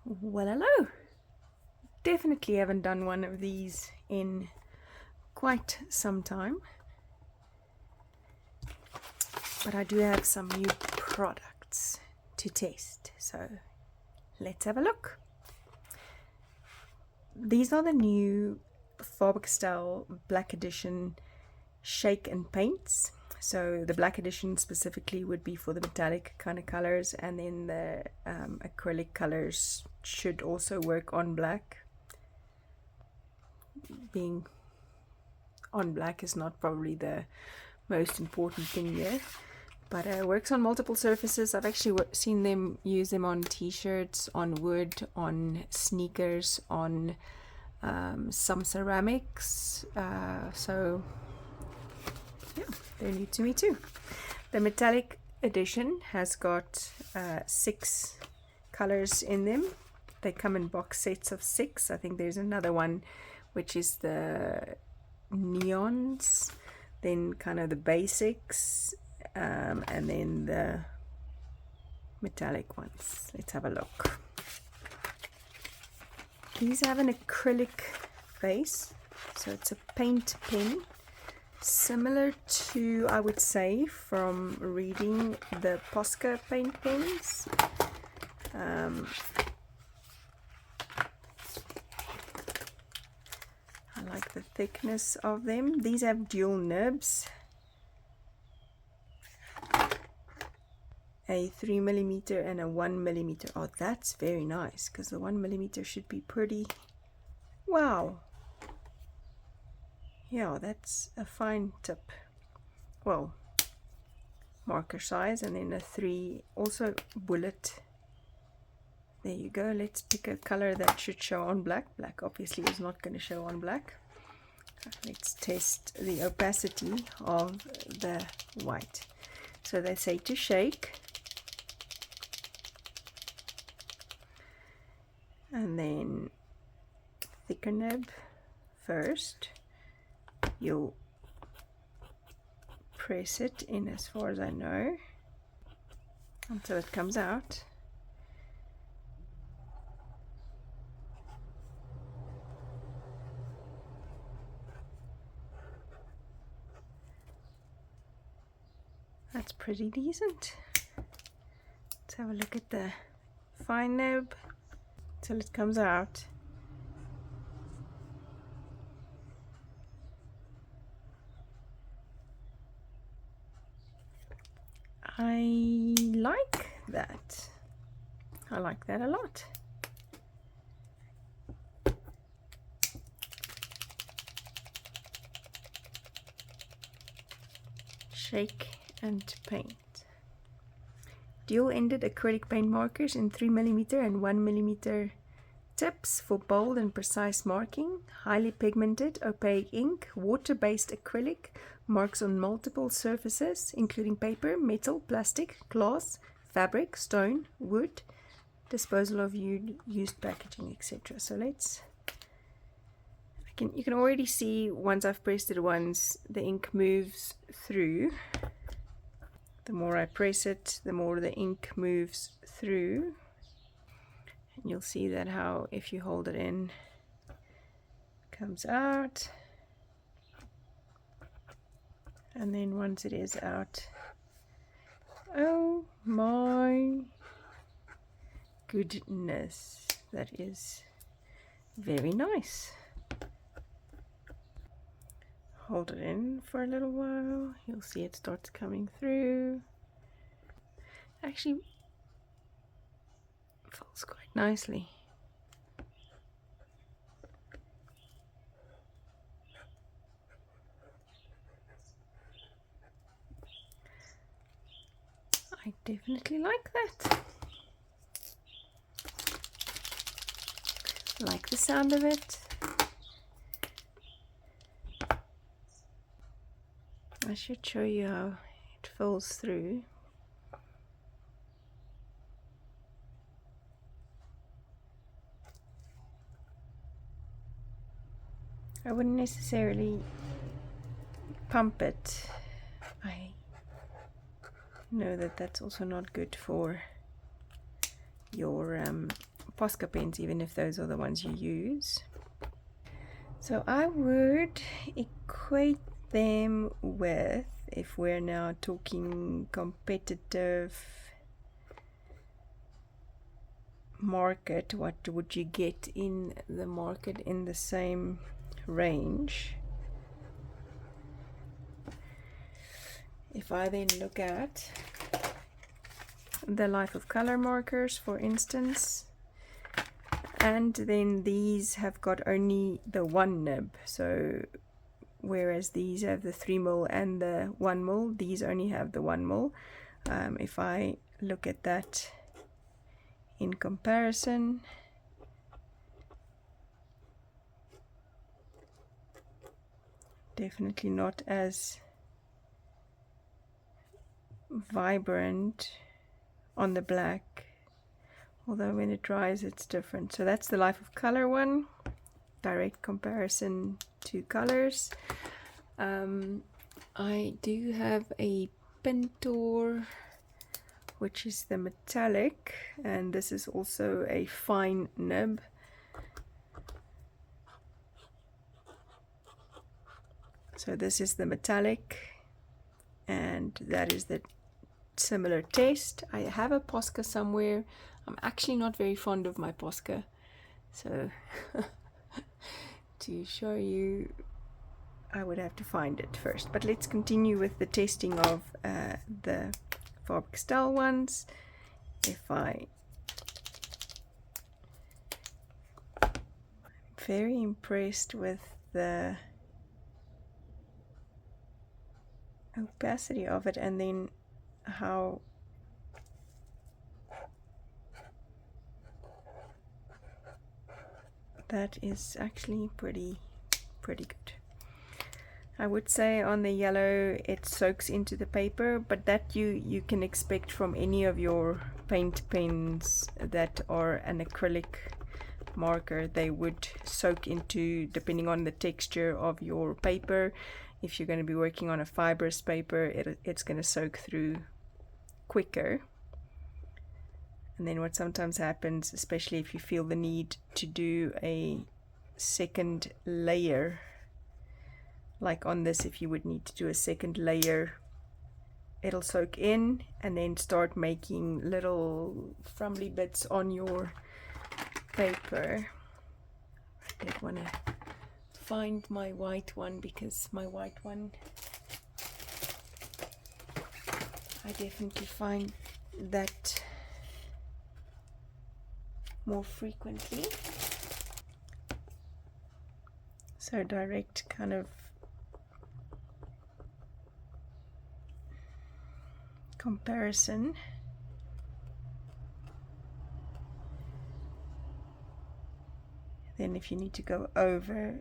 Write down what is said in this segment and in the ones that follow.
Well, hello. Definitely haven't done one of these in quite some time, but I do have some new products to test, so let's have a look. These are the new Faber-Castell Black Edition Shake and Paints. So the Black Edition specifically would be for the metallic kind of colors, and then the acrylic colors should also work on black. Being on black is not probably the most important thing here, but it works on multiple surfaces. I've actually seen them use them on t-shirts, on wood, on sneakers, on some ceramics, so yeah, they're new to me too. The metallic edition has got 6 colors in them. They come in box sets of 6. I think there's another one which is the neons, then kind of the basics, and then the metallic ones. Let's have a look. These have an acrylic base, so it's a paint pen, similar to, I would say, from reading the Posca paint pens. I like the thickness of them. These have dual nibs, a 3mm and a 1mm. Oh, that's very nice, because the 1mm should be pretty. Wow. Yeah, that's a fine tip. Well, marker size, and then a 3 also bullet. There you go. Let's pick a color that should show on black. Black obviously is not going to show on black. Let's test the opacity of the white. So they say to shake, and then thicker nib first. You'll press it in, as far as I know, until it comes out. That's pretty decent. Let's have a look at the fine nib till it comes out. I like that. I like that a lot. Shake and paint. Dual-ended acrylic paint markers in 3mm and 1mm tips for bold and precise marking. Highly pigmented, opaque ink, water-based acrylic marks on multiple surfaces, including paper, metal, plastic, glass, fabric, stone, wood, disposal of used packaging, etc. So let's. You can already see, once I've pressed it once, the ink moves through. The more I press it, the more the ink moves through. And you'll see that how, if you hold it in, it comes out. And then once it is out, oh my goodness, that is very nice. Hold it in for a little while, you'll see it starts coming through. Actually falls quite nicely. I definitely like that. Like the sound of it. I should show you how it falls through. I wouldn't necessarily pump it. I know that that's also not good for your Posca pens, even if those are the ones you use. So I would equate them with, if we're now talking competitive market, what would you get in the market in the same range? If I then look at the Life of Color markers, for instance, and then these have got only the 1 nib, so whereas these have the 3mm and the 1mm, these only have the 1mm. If I look at that in comparison, definitely not as vibrant on the black, although when it dries it's different. So that's the Life of Color one, direct comparison to colors. I do have a Pintor, which is the metallic, and this is also a fine nib. So this is the metallic, and that is the similar test. I have a Posca somewhere. I'm actually not very fond of my Posca, so to show you I would have to find it first. But let's continue with the testing of the Faber-Castell ones. I'm very impressed with the opacity of it, and then how that is actually pretty good. I would say on the yellow it soaks into the paper, but that you can expect from any of your paint pens that are an acrylic marker. They would soak into, depending on the texture of your paper. If you're going to be working on a fibrous paper, it's going to soak through quicker. And then what sometimes happens, especially if you feel the need to do a second layer, like on this, if you would need to do a second layer, it'll soak in and then start making little frumbly bits on your paper. I did want to find my white one, because my white one, I definitely find that more frequently. So direct kind of comparison. Then if you need to go over,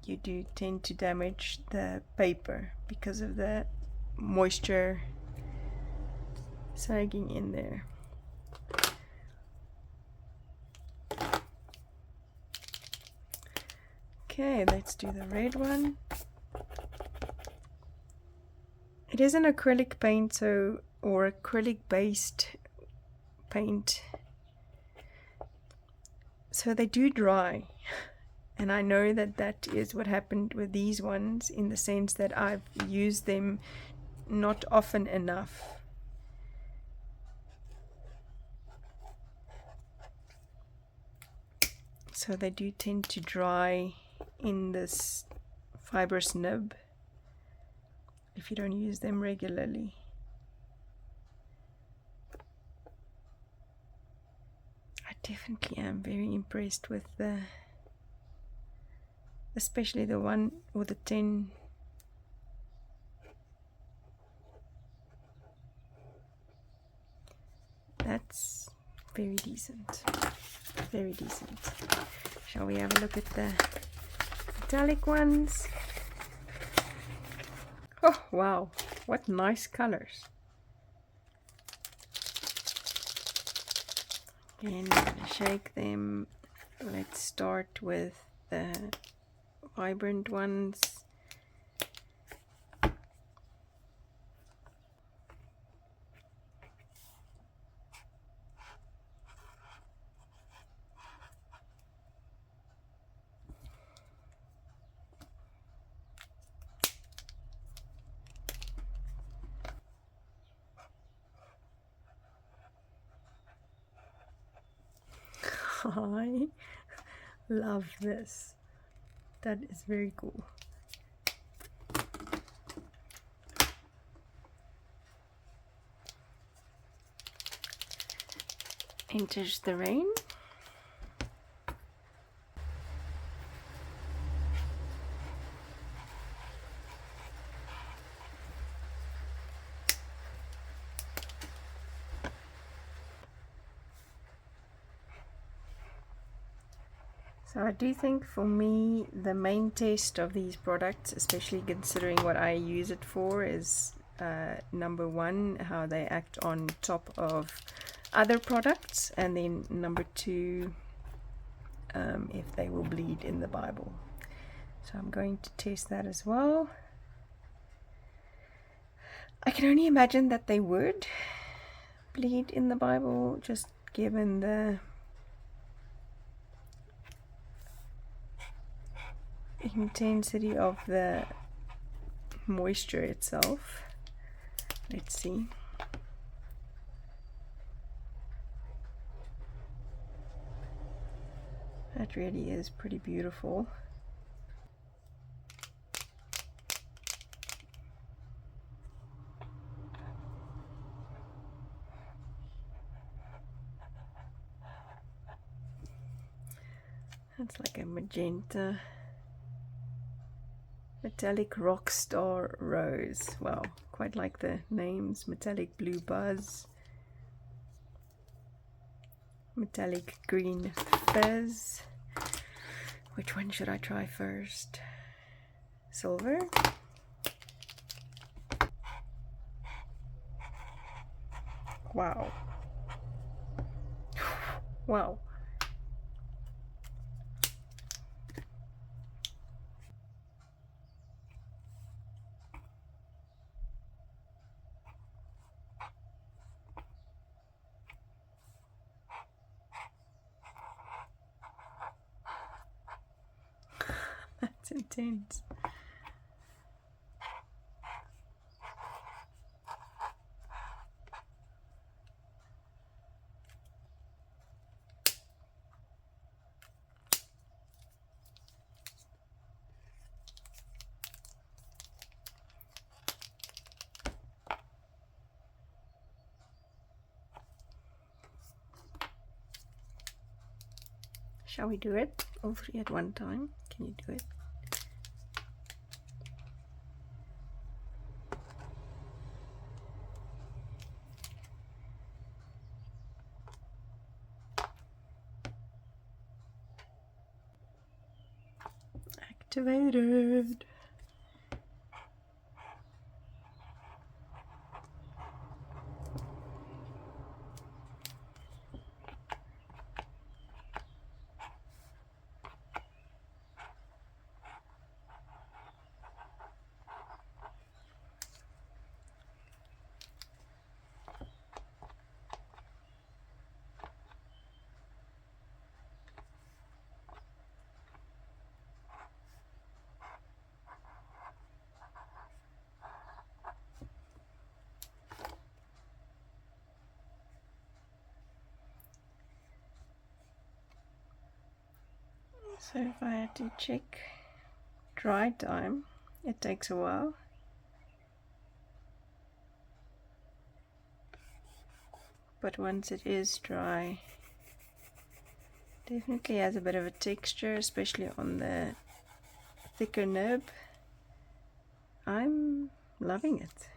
you do tend to damage the paper because of the moisture sagging in there. Okay, let's do the red one. It is an acrylic paint, or acrylic based paint, so they do dry. And I know that is what happened with these ones, in the sense that I've used them not often enough. So they do tend to dry in this fibrous nib if you don't use them regularly. I definitely am very impressed with especially the 1 or the 10. That's very decent. Very decent. Shall we have a look at the metallic ones? Oh wow, what nice colors. Again, I'm going to shake them. Let's start with the vibrant ones. I love this. That is very cool. Enters the rain. So I do think for me the main test of these products, especially considering what I use it for, is number one, how they act on top of other products, and then number two, if they will bleed in the Bible. So I'm going to test that as well. I can only imagine that they would bleed in the Bible, just given the intensity of the moisture itself. Let's see. That really is pretty beautiful. That's like a magenta, metallic rock star rose. Wow, quite like the names. Metallic blue buzz, metallic green fizz. Which one should I try first? Silver. Wow. Wow. That's intense. Shall we do it? All three at one time? Can you do it? Activated. So if I had to check dry time, it takes a while. But once it is dry, definitely has a bit of a texture, especially on the thicker nib. I'm loving it.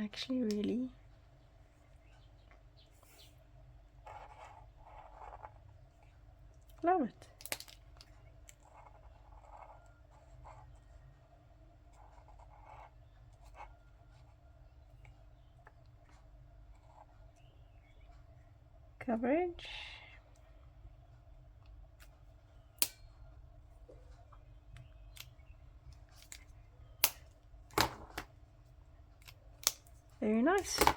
Actually, really. Love it. Coverage. Very nice. The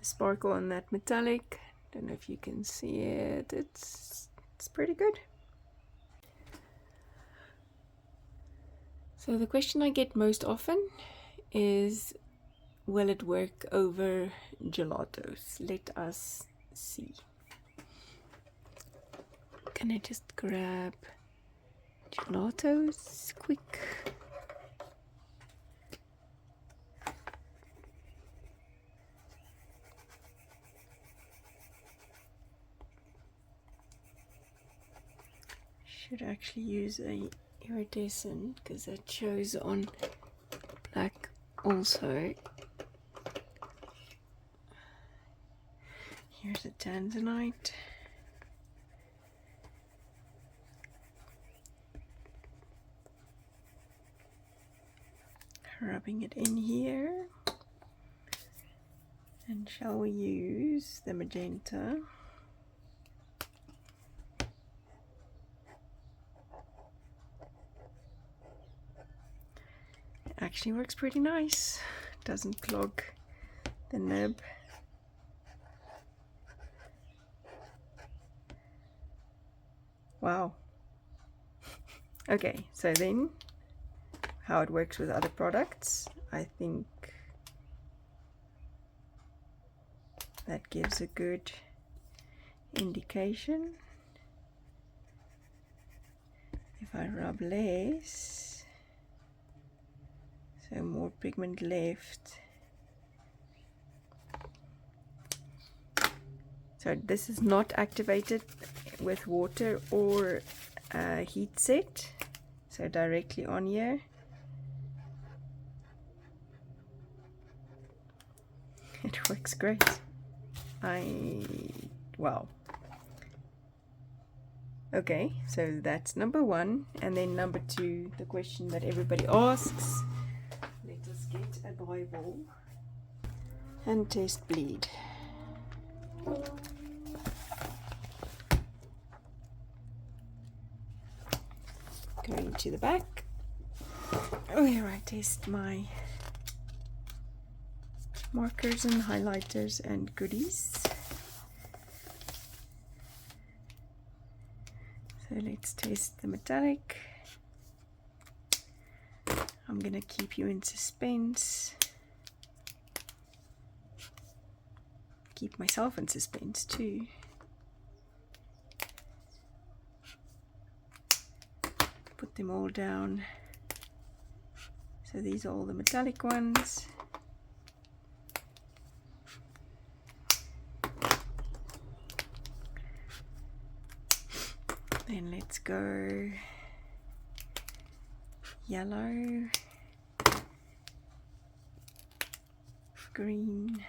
sparkle on that metallic. Don't know if you can see it. It's pretty good. So the question I get most often is, will it work over gelatos? Let us see. Gonna just grab gelatos quick. Should actually use a iridescent because that shows on black also. Here's a tanzanite. Rubbing it in here. And shall we use the magenta? It actually works pretty nice. Doesn't clog the nib. Wow. Okay, so then how it works with other products, I think that gives a good indication. If I rub less, so more pigment left. So this is not activated with water or heat set, so directly on here. It works great. Wow. Okay, so that's number one. And then number two, the question that everybody asks. Let us get a Bible and test bleed. Going to the back where I test my markers and highlighters and goodies. So let's test the metallic. I'm gonna keep you in suspense. Keep myself in suspense too. Put them all down. So these are all the metallic ones. Then let's go yellow, green,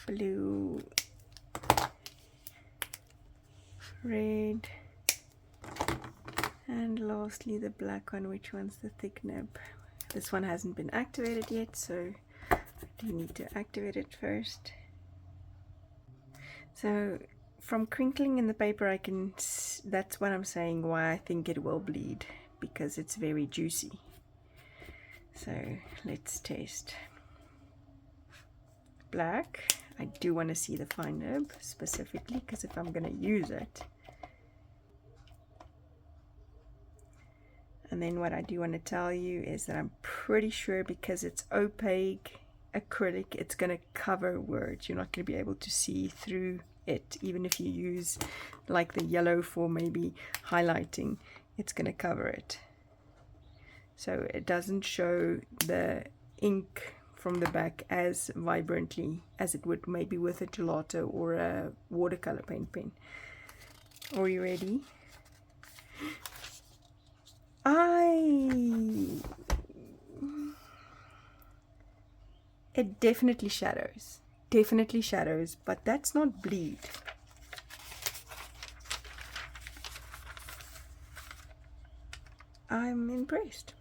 blue, red, and lastly the black one, which one's the thick nib. This one hasn't been activated yet, so I do need to activate it first. So from crinkling in the paper, that's what I'm saying, why I think it will bleed, because it's very juicy. So let's test. Black, I do want to see the fine nib specifically, because if I'm going to use it. And then what I do want to tell you is that I'm pretty sure, because it's opaque acrylic, it's going to cover words. You're not going to be able to see through it. Even if you use like the yellow for maybe highlighting, it's going to cover it. So it doesn't show the ink from the back as vibrantly as it would maybe with a gelato or a watercolor paint pen. Are you ready? It definitely shadows. Definitely shadows, but that's not bleed. I'm impressed.